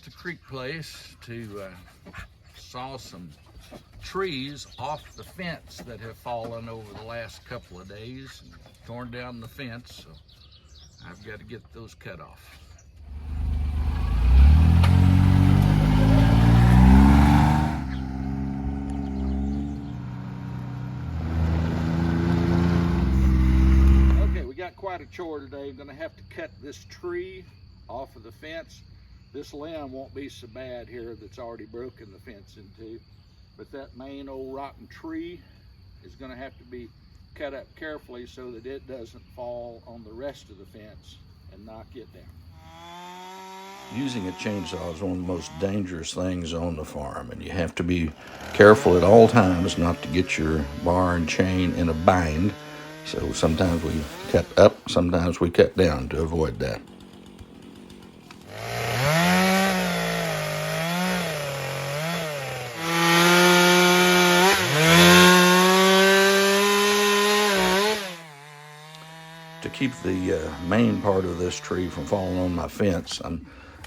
the creek place to saw some trees off the fence that have fallen over the last couple of days and torn down the fence, so I've got to get those cut off. Okay, we got quite a chore today. I'm going to have to cut this tree off of the fence. This limb won't be so bad here that's already broken the fence in two, but that main old rotten tree is going to have to be cut up carefully so that it doesn't fall on the rest of the fence and knock it down. Using a chainsaw is one of the most dangerous things on the farm, and you have to be careful at all times not to get your bar and chain in a bind. So sometimes we cut up, sometimes we cut down to avoid that. To keep the main part of this tree from falling on my fence,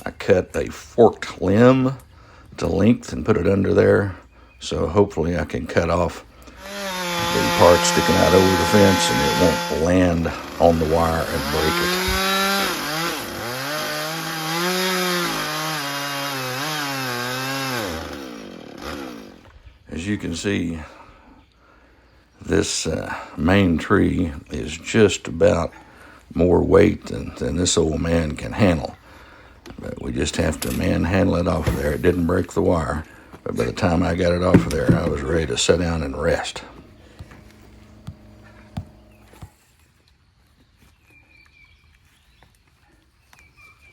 I cut a forked limb to length and put it under there, so hopefully I can cut off the part sticking out over the fence and it won't land on the wire and break it. As you can see, this main tree is just about more weight than this old man can handle. But we just have to manhandle it off of there. It didn't break the wire, but by the time I got it off of there, I was ready to sit down and rest.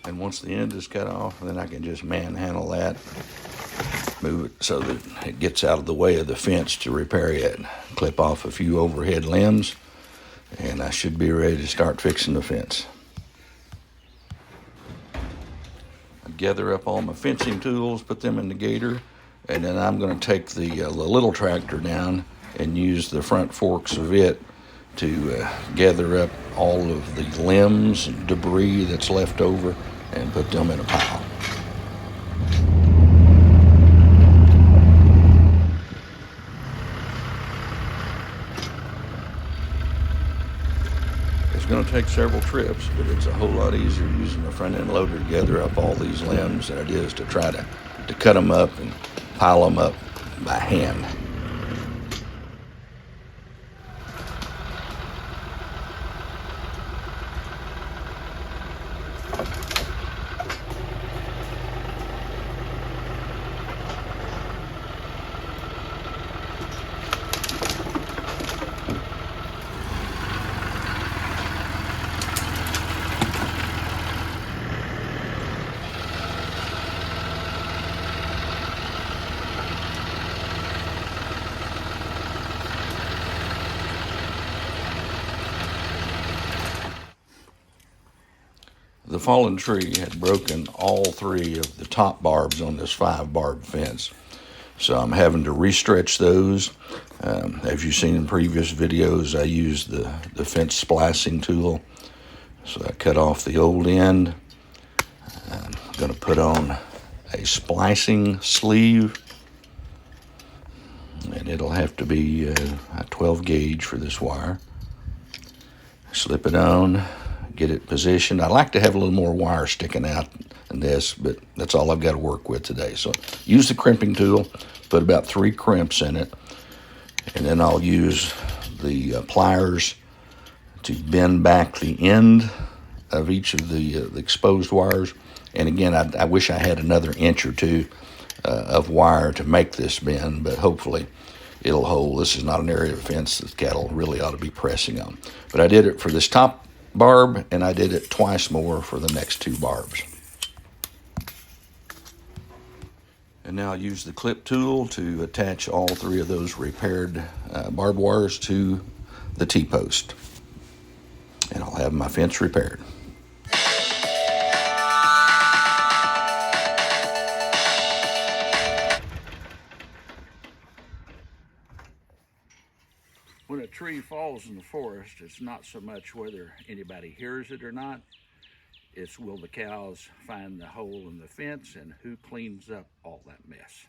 And once the end is cut off, then I can just manhandle that, move it so that it gets out of the way of the fence to repair it. Clip off a few overhead limbs, and I should be ready to start fixing the fence. I gather up all my fencing tools, put them in the gator, and then I'm going to take the little tractor down and use the front forks of it to gather up all of the limbs and debris that's left over and put them in a pile. It's going to take several trips, but it's a whole lot easier using a front end loader to gather up all these limbs than it is to try to cut them up and pile them up by hand. The fallen tree had broken all three of the top barbs on this 5-barb fence. So I'm having to restretch those. As you've seen in previous videos, I used the fence splicing tool. So I cut off the old end. I'm going to put on a splicing sleeve. And it'll have to be a 12 gauge for this wire. Slip it on. Get it positioned. I like to have a little more wire sticking out than this, but that's all I've got to work with today. So use the crimping tool, put about 3 crimps in it, and then I'll use the pliers to bend back the end of each of the exposed wires. And again, I wish I had another inch or two of wire to make this bend, but hopefully it'll hold. This is not an area of fence that cattle really ought to be pressing on. But I did it for this top barb, and I did it twice more for the next 2 barbs. And now I'll use the clip tool to attach all 3 of those repaired barbed wires to the T-post. And I'll have my fence repaired. When a tree falls in the forest, it's not so much whether anybody hears it or not. It's will the cows find the hole in the fence, and who cleans up all that mess?